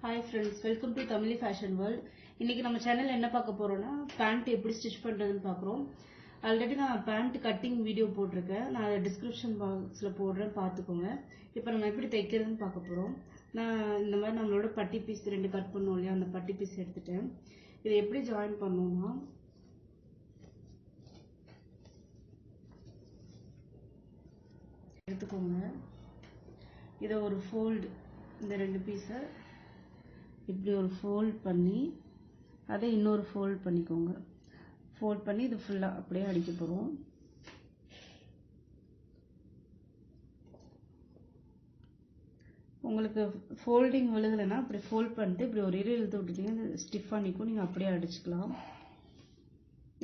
Hi friends, welcome to Tamil Fashion World. இன்னைக்கு நம்ம சேனல்ல என்ன பார்க்க போறோம்னா பேண்ட் எப்படி ஸ்டிட்ச் பண்றதுன்னு பார்க்கறோம். ஆல்ரெடி நான் பேண்ட் கட்டிங் வீடியோ போட்டுருக்கேன். நான் அதை டிஸ்கிரிப்ஷன் பாக்ஸ்ல போடுறேன் பார்த்துக்கோங்க. இப்போ நம்ம எப்படி தைக்கிறதுன்னு பார்க்க போறோம். நான் இந்த மாதிரி நம்மளோட பட்டி பீஸ் 2 கட் பண்ணோம் இல்லையா, அந்த பட்டி பீஸ் எடுத்துட்டேன். இதை எப்படி ஜாயின் பண்ணணும்னா எடுத்துக்கோங்க. இதை ஒரு ஃபோல்டு, இந்த 2 பீஸை இப்படி ஒரு ஃபோல்ட் பண்ணி அதை இன்னொரு ஃபோல்ட் பண்ணிக்கோங்க. ஃபோல்ட் பண்ணி இது ஃபுல்லாக அப்படியே அடிக்க போகிறோம். உங்களுக்கு ஃபோல்டிங் விழுகலைன்னா அப்படி ஃபோல்ட் பண்ணிட்டு இப்படி ஒரு இழுத்து விட்டுட்டீங்கன்னா ஸ்டிஃபாக நிற்கும். நீங்கள் அப்படியே அடிச்சுக்கலாம்.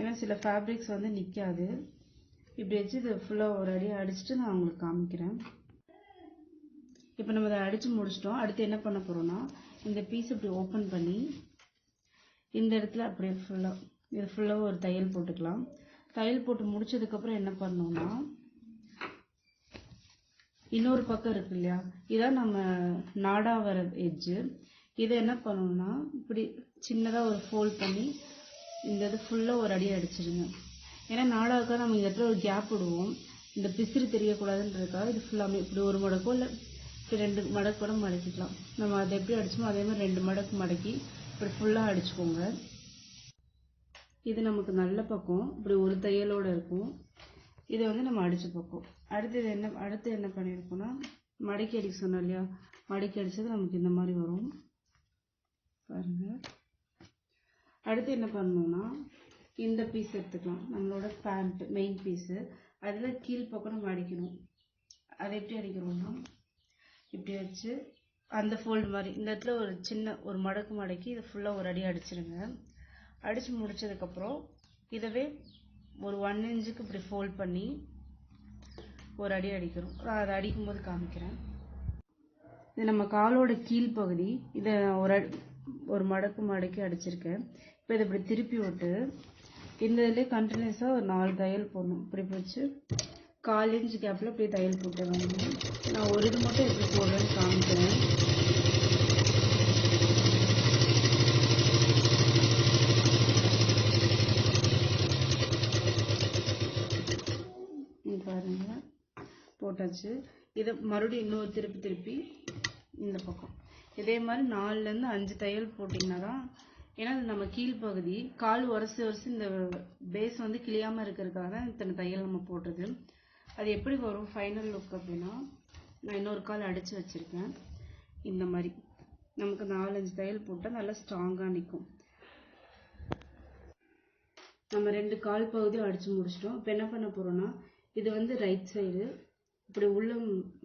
ஏன்னா சில ஃபேப்ரிக்ஸ் வந்து நிற்காது. இப்படி வச்சு இது ஃபுல்லாக ஒரு அடியை அடிச்சுட்டு நான் உங்களுக்கு காமிக்கிறேன். இப்போ நம்ம அதை அடித்து முடிச்சிட்டோம். அடுத்து என்ன பண்ண போகிறோம்னா இந்த பீஸ் இப்படி ஓப்பன் பண்ணி இந்த இடத்துல அப்படியே இது ஃபுல்லாக ஒரு தையல் போட்டுக்கலாம். தையல் போட்டு முடிச்சதுக்கப்புறம் என்ன பண்ணோம்னா இன்னொரு பக்கம் இருக்கு இல்லையா, இதான் நம்ம நாடா வர எட்ஜு. இதை என்ன பண்ணணும்னா இப்படி சின்னதாக ஒரு ஃபோல்ட் பண்ணி இந்த இது ஃபுல்லாக ஒரு அடியை அடிச்சிடுங்க. ஏன்னா நாடாவுக்காக நம்ம இந்த இடத்துல ஒரு கேப் விடுவோம், இந்த பிசிறு தெரியக்கூடாதுன்றதுக்காக. இது ஃபுல்லாமே இப்படி ஒரு மடக்கோ இல்லை 2 மடக்கு கூட மடக்கிக்கலாம். நம்ம அதை எப்படி அடிச்சோமோ அதே மாதிரி 2 மடக்கு மடக்கி இப்படி ஃபுல்லாக அடிச்சுக்கோங்க. இது நமக்கு நல்ல பக்கம் இப்படி ஒரு தையலோட இருக்கும். இதை வந்து நம்ம அடிச்ச பக்கம். அடுத்து என்ன பண்ணியிருக்கோம்னா மடக்கி அடிக்க சொன்னோம் இல்லையா, மடக்கி அடிச்சது நமக்கு இந்த மாதிரி வரும் பாருங்க. அடுத்து என்ன பண்ணணும்னா இந்த பீஸ் எடுத்துக்கலாம், நம்மளோட பேண்ட் மெயின் பீஸு. அதில் கீழ் பக்கம் நம்ம அடிக்கணும். அதை எப்படி அடிக்கிறோம்னா இப்படி வச்சு அந்த ஃபோல்டு மாதிரி இந்த இடத்துல ஒரு சின்ன ஒரு மடக்கு மடக்கி இதை ஃபுல்லாக ஒரு அடி அடிச்சிருங்க. அடித்து முடிச்சதுக்கப்புறம் இதவே ஒரு 1 இன்ச்சுக்கு இப்படி ஃபோல்ட் பண்ணி ஒரு அடி அடிக்கிறோம். அதை அடிக்கும்போது காமிக்கிறேன். இது நம்ம காலோட கீழ் பகுதி. இதை ஒரு மடக்கு மடக்கி அடிச்சிருக்கேன். இப்போ இதை இப்படி திருப்பி விட்டு இந்த இதுலேயே கண்டினியூஸாக ஒரு 4 தையல் போடணும். இப்படி வச்சு 1/4 இன்ச் கேப்பில் இப்படியே தையல் போட்டுருவாங்க. நான் ஒரு இது மட்டும் எப்படி போடுறேன்னு காமிக்கிறேன். பாருங்க போட்டாச்சு. இதை மறுபடியும் இன்னொரு திருப்பி இந்த பக்கம் இதே மாதிரி 4லேருந்து 5 தையல் போட்டிங்கன்னா தான், ஏன்னா நம்ம கீழ்ப்பகுதி கால் உரசி இந்த பேஸ் வந்து கிளியாமல் இருக்கிறதுக்காக தான் இத்தனை தையல் நம்ம போட்டது. அது எப்படி வரும் ஃபைனல் லுக் அப்படின்னா, நான் இன்னொரு கால் அடித்து வச்சுருக்கேன். இந்த மாதிரி நமக்கு 4-5 தையல் போட்டால் நல்லா ஸ்ட்ராங்காக நிற்கும். நம்ம 2 கால் பகுதியும் அடித்து முடிச்சிட்டோம். இப்போ என்ன பண்ண போகிறோன்னா இது வந்து ரைட் சைடு, இப்படி உள்ள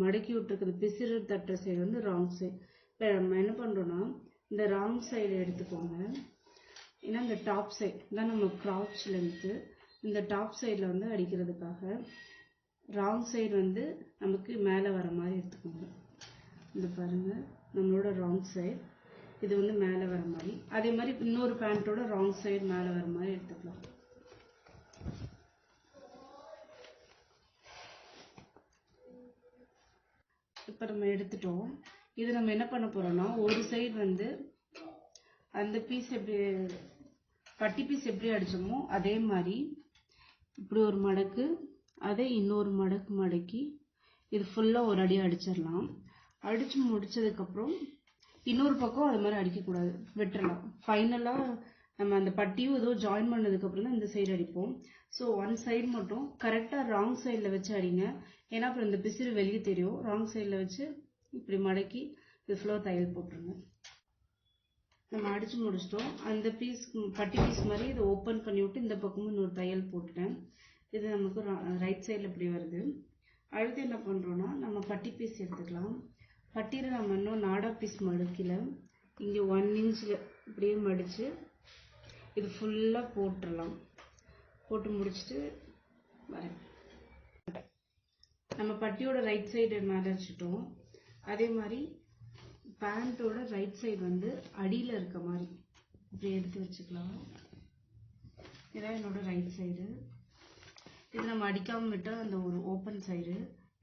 மடக்கி விட்டுருக்குது பிசிறு தட்டுற சைடு வந்து ராங் சைடு. இப்போ நம்ம என்ன பண்ணுறோன்னா இந்த ராங் சைடு எடுத்துக்கோங்க. ஏன்னா இந்த டாப் சைடு தான் நம்ம கிராச் லென்த்து. இந்த டாப் சைடில் வந்து அடிக்கிறதுக்காக ராங் சைடு வந்து நமக்கு மேலே வர மாதிரி எடுத்துக்கோங்க. இந்த பாருங்க நம்மளோட ராங் சைடு இது வந்து மேலே வர மாதிரி. அதே மாதிரி இன்னொரு பேண்ட்டோட ராங் சைடு மேலே வர மாதிரி எடுத்துக்கலாம். இப்போ நம்ம எடுத்துட்டோம். இது நம்ம என்ன பண்ண போறோம்னா ஒரு சைடு வந்து அந்த பீஸ் எப்படி பட்டி பீஸ் எப்படி அடிச்சோமோ அதே மாதிரி இப்படி ஒரு மடக்கு, அதை இன்னொரு மடக்கு மடக்கி இது ஃபுல்லாக ஒரு அடி அடிச்சிடலாம். அடித்து முடிச்சதுக்கப்புறம் இன்னொரு பக்கம் அது மாதிரி அடிக்கக்கூடாது, விட்டுறலாம். ஃபைனலாக நம்ம அந்த பட்டியும் ஏதோ ஜாயின் பண்ணதுக்கப்புறம் தான் இந்த சைடு அடிப்போம். ஸோ ஒன் சைடு மட்டும் கரெக்டாக ராங் சைடில் வச்சு அடிங்க. ஏன்னா அப்புறம் இந்த பிசிறு வெளியே தெரியும். ராங் சைடில் வச்சு இப்படி மடக்கி இது ஃபுல்லாக தையல் போட்டுருங்க. நம்ம அடித்து முடிச்சிட்டோம். அந்த பீஸ் பட்டி பீஸ் மாதிரி இதை ஓப்பன் பண்ணி விட்டு இந்த பக்கமும் இன்னொரு தையல் போட்டுட்டேன். இது நமக்கு ரைட் சைடில் இப்படி வருது. அடுத்து என்ன பண்ணுறோன்னா நம்ம பட்டி பீஸ் எடுத்துக்கலாம். பட்டியில் நம்ம இன்னும் நாடா பீஸ் மடிக்கல, இங்கே 1 இன்ச்சில் இப்படியே மடித்து இது ஃபுல்லாக போட்டுடலாம். போட்டு முடிச்சுட்டு வரேன். நம்ம பட்டியோட ரைட் சைடு மேலே வச்சுட்டோம். அதே மாதிரி பேண்ட்டோட ரைட் சைடு வந்து அடியில் இருக்க மாதிரி இப்படி எடுத்து வச்சுக்கலாம். இதான் என்னோட ரைட் சைடு. இது நம்ம அடிக்காமல் விட்டால் அந்த ஒரு ஓப்பன் சைடு.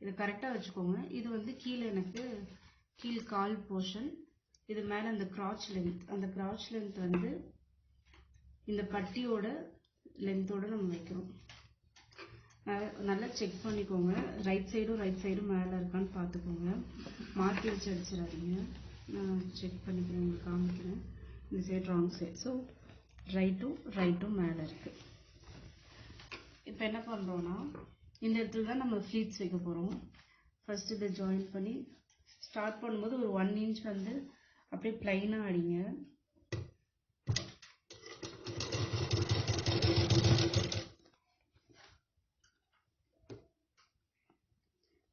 இதை கரெக்டாக வச்சுக்கோங்க. இது வந்து கீழே எனக்கு கீழ் கால் போர்ஷன், இது மேலே அந்த கிராச் லென்த் வந்து இந்த பட்டியோட லென்த்தோட நம்ம வைக்கிறோம். நல்லா செக் பண்ணிக்கோங்க. ரைட் சைடும் மேலே இருக்கான்னு பார்த்துக்கோங்க. மாற்றி வச்சு அடிச்சிடாதீங்க. நான் செக் பண்ணிக்கிறேன், உங்களுக்கு காமிக்கிறேன். இந்த சைடு ராங் சைடு. ஸோ ரைட்டும் மேலே இருக்குது. இப்போ என்ன பண்ணுறோன்னா, இந்த இடத்துல தான் நம்ம ஃப்ளீட்ஸ் வைக்க போகிறோம். ஃபஸ்ட்டு இதை ஜாயின் பண்ணி ஸ்டார்ட் பண்ணும்போது ஒரு 1 inch வந்து அப்படியே ப்ளைனாக அடிங்க.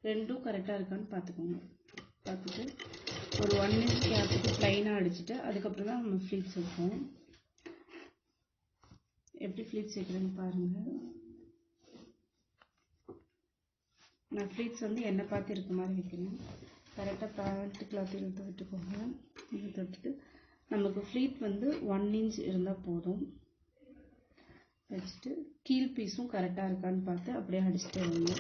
ரெண்டும் கரெக்டாக இருக்கான்னு பார்த்துக்கோங்க. பார்த்துட்டு ஒரு 1 inch கேப்புக்கு ப்ளைனாக அடிச்சுட்டு அதுக்கப்புறம் தான் நம்ம ஃப்ளீட்ஸ் வைப்போம். எப்படி ஃப்ளீட்ஸ் வைக்கிறேன்னு பாருங்கள். நான் ஃப்ளீட்ஸ் வந்து என்னை பார்த்து இருக்க மாதிரி வைக்கிறேன். கரெக்டாக பேண்ட் கிளாத் இழுத்து விட்டுக்கோங்க. இழுத்து விட்டுட்டு நமக்கு ஃப்ளீட் வந்து 1 inch இருந்தால் போதும். வச்சுட்டு கீழ் பீஸும் கரெக்டாக இருக்கான்னு பார்த்து அப்படியே அடிச்சுட்டு வருங்க.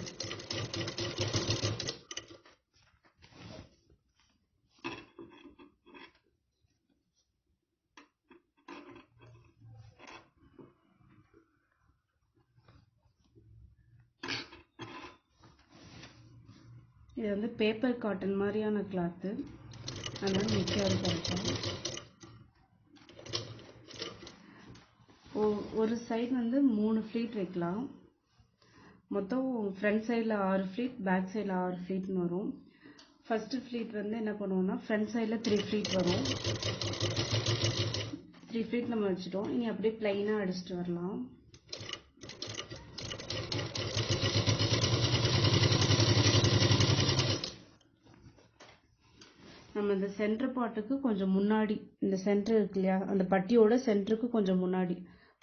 இது வந்து பேப்பர் காட்டன் மாதிரியான கிளாத்து, அதனால நிற்காது கரெக்டாக. ஒரு சைடு வந்து 3 ஃப்ளீட் வைக்கலாம். மொத்தம் ஃப்ரண்ட் சைடில் 6 ஃப்ளீட், பேக் சைடில் 6 ஃப்ளீட்னு வரும். ஃபஸ்ட்டு ஃப்ளீட் வந்து என்ன பண்ணுவோம்னா, ஃப்ரண்ட் சைடில் 3 ஃப்ளீட் வரும். 3 ஃப்ளீட் நம்ம வச்சுட்டோம். இனி அப்படியே ப்ளைனாக அடிச்சுட்டு வரலாம். நம்ம இந்த சென்டர் பார்ட்டுக்கு கொஞ்சம் முன்னாடி, இந்த சென்டர் இருக்கு இல்லையா, அந்த பட்டியோட சென்டருக்கு கொஞ்சம் முன்னாடி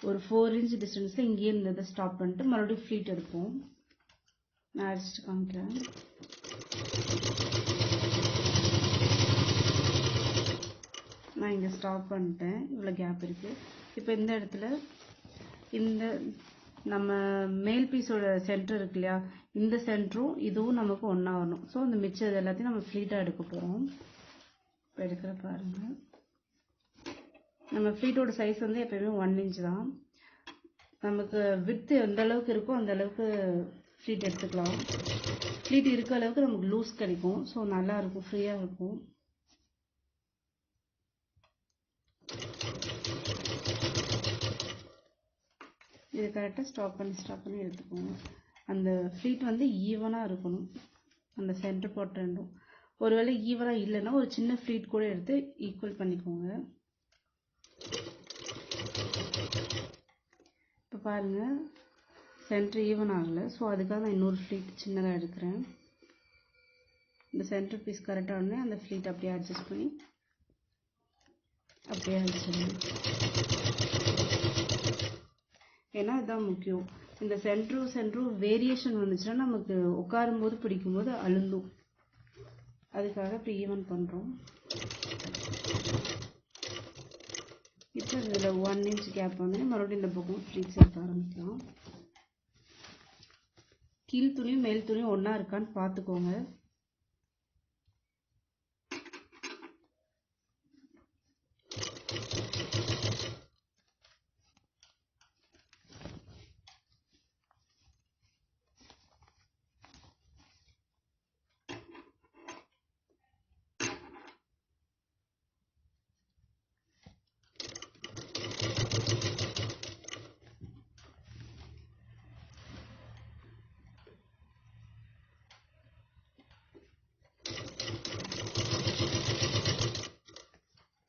ஒரு 4 inch டிஸ்டன்ஸில் இங்கேயே இருந்ததை ஸ்டாப் பண்ணிட்டு மறுபடியும் ஃப்ளீட் எடுப்போம். நான் அடிச்சுட்டு காமிக்கிறேன். நான் இங்கே ஸ்டாப் பண்ணிட்டேன். இவ்வளோ கேப் இருக்குது. இப்போ இந்த இடத்துல இந்த நம்ம மேல் பீஸோட சென்டர் இருக்கு இல்லையா, இந்த சென்டரும் இதுவும் நமக்கு ஒன்றா வரணும். ஸோ இந்த மிச்சம் எல்லாத்தையும் நம்ம ஃப்ளீட்டாக எடுக்க போகிறோம். இப்போ எடுக்கிற பாருங்கள். நம்ம ஃப்ளீட்டோட சைஸ் வந்து எப்போயுமே 1 inch தான். நமக்கு விட்த் எந்த அளவுக்கு இருக்கோ அந்த அளவுக்கு ஃப்ளீட் எடுத்துக்கலாம். ஃப்ளீட் இருக்க அளவுக்கு நமக்கு லூஸ் கிடைக்கும். ஸோ நல்லாயிருக்கும், ஃப்ரீயாக இருக்கும். இது கரெக்டாக ஸ்டாப் பண்ணி எடுத்துக்கோங்க. அந்த ஃப்ளீட் வந்து ஈவனாக இருக்கணும், அந்த சென்டர் பார்ட் ரெண்டும். ஒருவேளை ஈவனாக இல்லைன்னா ஒரு சின்ன ஃப்ளீட் கூட எடுத்து ஈக்குவல் பண்ணிக்கோங்க. இப்போ பாருங்கள், சென்டர் ஈவன் ஆகலை. ஸோ அதுக்காக நான் இன்னொரு ஃப்ளீட் சின்னதாக எடுக்கிறேன். இந்த சென்டர் பீஸ் கரெக்டாக உடனே அந்த ஃப்ளீட் அப்படியே அட்ஜஸ்ட் பண்ணி அப்படியே அடிச்சிடணும். ஏன்னா இதுதான் முக்கியம். இந்த சென்டரும் வேரியேஷன் வந்துச்சுன்னா நமக்கு உட்காரும்போது பிடிக்கும்போது அழுந்தும். அதுக்காக இப்படி ஈவன் பண்ணுறோம். இப்போ இதில் 1 inch கேப் வந்து மறுபடியும் இந்த பக்கம் ஃப்ளீட் சேர்க்க ஆரம்பிக்கலாம். கீழ் துணியும் மேல் துணியும் ஒன்றா இருக்கான்னு பார்த்துக்கோங்க.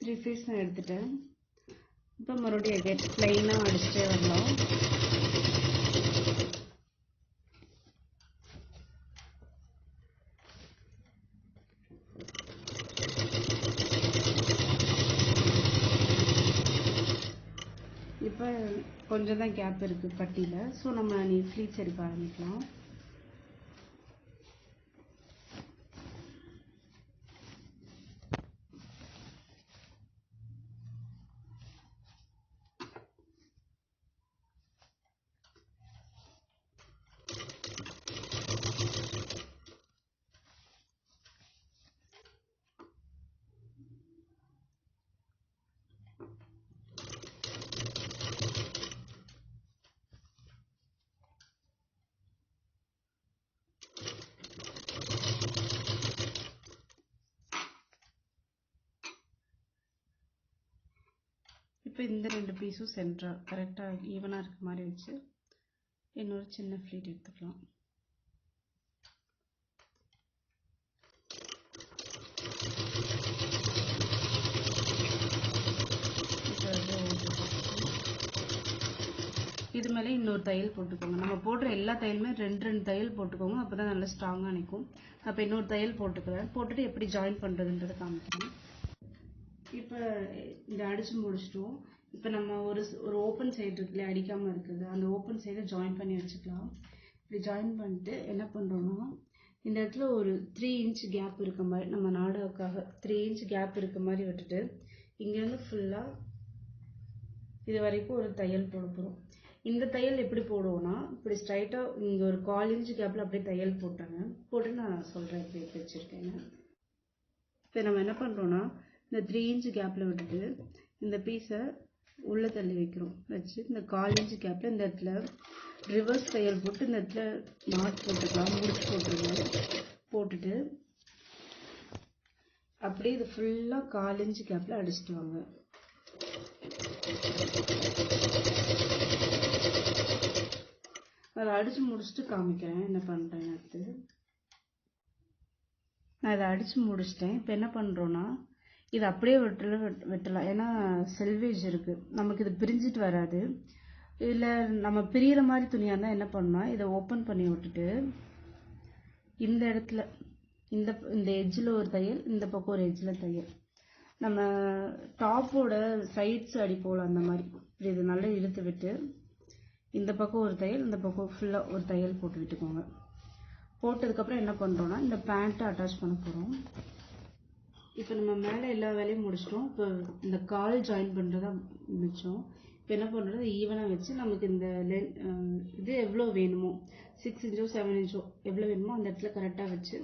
த்ரீ பீஸ் நான் எடுத்துட்டேன். இப்போ மறுபடியும் ப்ளைனாக அடிச்சுட்டே வரலாம். இப்போ கொஞ்சம் தான் கேப் இருக்குது பட்டியில். ஸோ நம்ம ஃப்ளீட்ஸ் எடுக்க ஆரம்பிக்கலாம். இப்போ இந்த 2 பீஸும் சென்டரா கரெக்டாக ஈவனாக இருக்க மாதிரி வச்சு இன்னொரு சின்ன ஃப்ளீட் எடுத்துக்கலாம். இது மேலே இன்னொரு தையல் போட்டுக்கோங்க. நம்ம போடுற எல்லா தையலுமே 2 தையல் போட்டுக்கோங்க. அப்போ தான் நல்லா ஸ்ட்ராங்காக நிற்கும். அப்போ இன்னொரு தையல் போட்டுக்கிறேன். போட்டுட்டு எப்படி ஜாயின் பண்ணுறதுன்றதை காமிக்கிறேன். இப்போ இதை அடித்து முடிச்சிட்டோம். இப்போ நம்ம ஒரு ஓப்பன் சைடு இருக்குல்ல அடிக்காமல் இருக்குது, அந்த ஓப்பன் சைடை ஜாயின் பண்ணி வச்சுக்கலாம். இப்படி ஜாயின் பண்ணிட்டு என்ன பண்ணுறோன்னா இந்த இடத்துல ஒரு 3 இன்ச் கேப் இருக்க மாதிரி, நம்ம நாடாவுக்காக 3 இன்ச் கேப் இருக்க மாதிரி விட்டுட்டு இங்கேருந்து ஃபுல்லாக இது வரைக்கும் ஒரு தையல் போட போகிறோம். இந்த தையல் எப்படி போடுவோம்னா இப்படி ஸ்ட்ரைட்டாக இங்கே ஒரு 1/4 இன்ச் கேப்பில் அப்படியே தையல் போட்டாங்க. போட்டு நான் சொல்கிறேன் எப்படி வச்சுருக்கேங்க. இப்போ நம்ம என்ன பண்ணுறோன்னா இந்த 3 இன்ச் கேப்பில் விட்டுட்டு இந்த பீஸை உள்ளே தள்ளி வைக்கிறோம். வச்சு இந்த 1/4 இன்ச் கேப்பில் இந்த இடத்துல ரிவர்ஸ் தையல் போட்டு இந்த இடத்துல நாட் போட்டுக்கலாம். முடிச்சு போட்டுருங்க. போட்டுட்டு அப்படியே இது ஃபுல்லாக 1/4 இன்ச் கேப்பில் அடிச்சுட்டு வாங்க. அதை அடித்து முடிச்சுட்டு காமிக்கிறேன் என்ன பண்ணுறேன்னு. அடுத்து நான் இதை அடித்து முடிச்சிட்டேன். இப்போ என்ன பண்ணுறோன்னா இது அப்படியே வெட்டலாம். ஏன்னா செல்வேஜ் இருக்குது, நமக்கு இது பிரிஞ்சிட்டு வராது. இல்லை நம்ம பிரிகிற மாதிரி துணியாக இருந்தால் என்ன பண்ணால் இதை ஓப்பன் பண்ணி விட்டுட்டு இந்த இடத்துல இந்த எட்ஜில் ஒரு தையல், இந்த பக்கம் ஒரு எட்ஜில் தையல், நம்ம டாப்போட சைட்ஸ் அடிப்போல் அந்த மாதிரி இது நல்லா இழுத்து விட்டு இந்த பக்கம் ஒரு தையல், இந்த பக்கம் ஃபுல்லாக ஒரு தையல் போட்டு விட்டுக்கோங்க. போட்டதுக்கப்புறம் என்ன பண்ணுறோன்னா இந்த பேண்ட்டை அட்டாச் பண்ண போகிறோம். இப்போ நம்ம மேலே எல்லா வேலையும் முடிச்சிட்டோம். இப்போ இந்த கால் ஜாயின் பண்ணுறதா மிச்சம். இப்போ என்ன பண்ணுறது, ஈவனாக வச்சு நமக்கு இந்த இது எவ்வளோ வேணுமோ 6 இன்ச்சோ 7 இன்ச்சோ எவ்வளோ வேணுமோ அந்த இடத்துல கரெக்டாக வச்சு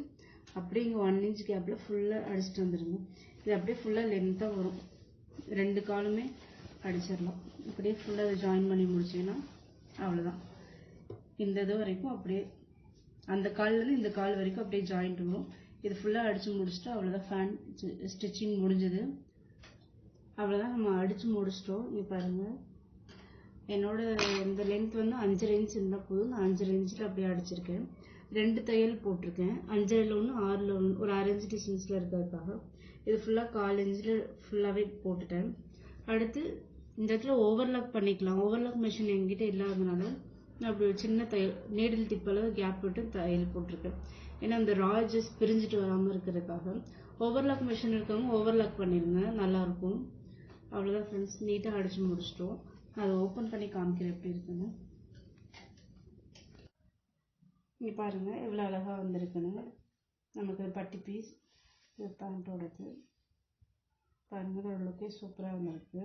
அப்படியே இங்கே 1 இன்ச் கேப்பில் ஃபுல்லாக அடிச்சுட்டு வந்துடுங்க. இது அப்படியே ஃபுல்லாக லென்த்தாக வரும். 2 காலுமே அடிச்சிடலாம். அப்படியே ஃபுல்லாக அதை ஜாயின் பண்ணி முடிச்சிங்கன்னா அவ்வளோதான். இந்த இது வரைக்கும் அப்படியே அந்த கால்லேருந்து இந்த கால் வரைக்கும் அப்படியே ஜாயிண்ட் வரும். இது ஃபுல்லாக அடித்து முடிச்சுட்டு அவ்வளோதான். ஃபேன் ஸ்டிச்சிங் முடிஞ்சது. அவ்வளோதான், நம்ம அடித்து முடிச்சிட்டோம். இங்கே பாருங்கள், என்னோட இந்த லென்த் வந்து 5.5 இன்ச் இருந்தால் போதும். நான் 5.5 இன்ச்சில் அப்படியே அடிச்சிருக்கேன். 2 தையல் போட்டிருக்கேன். 5.5ல் 1 6ல் 1 ஒரு 1/2 இன்ச் டிஸ்டன்ஸில் இருக்கிறதுக்காக. இது ஃபுல்லாக 1/4 இன்ச்சில் ஃபுல்லாகவே போட்டுட்டேன். அடுத்து இந்த இடத்துல ஓவர்லாக் பண்ணிக்கலாம். ஓவர்லாக் மிஷின் என்கிட்ட இல்லாததுனால நான் அப்படி ஒரு சின்ன தையல் நீடில் டிப்பளவு கேப் விட்டு தையல் போட்டிருக்கேன். ஏன்னா அந்த ராஜஸ் பிரிஞ்சுட்டு வராமல் இருக்கிறதுக்காக. ஓவர்லாக் மிஷின் இருக்கவங்க ஓவர்லாக் பண்ணிடுங்க, நல்லாயிருக்கும். அவ்வளோதான் ஃப்ரெண்ட்ஸ், நீட்டாக அடித்து முடிச்சிட்டோம். அதை ஓப்பன் பண்ணி காமிக்கிறேன் எப்படி இருக்குன்னு. இங்கே பாருங்கள் எவ்வளோ அழகாக வந்திருக்குன்னு. நமக்கு பட்டி பீஸ் இது பேண்ட்டோடது பாருங்கள், ஓரளவுக்கு சூப்பராக வந்திருக்கு.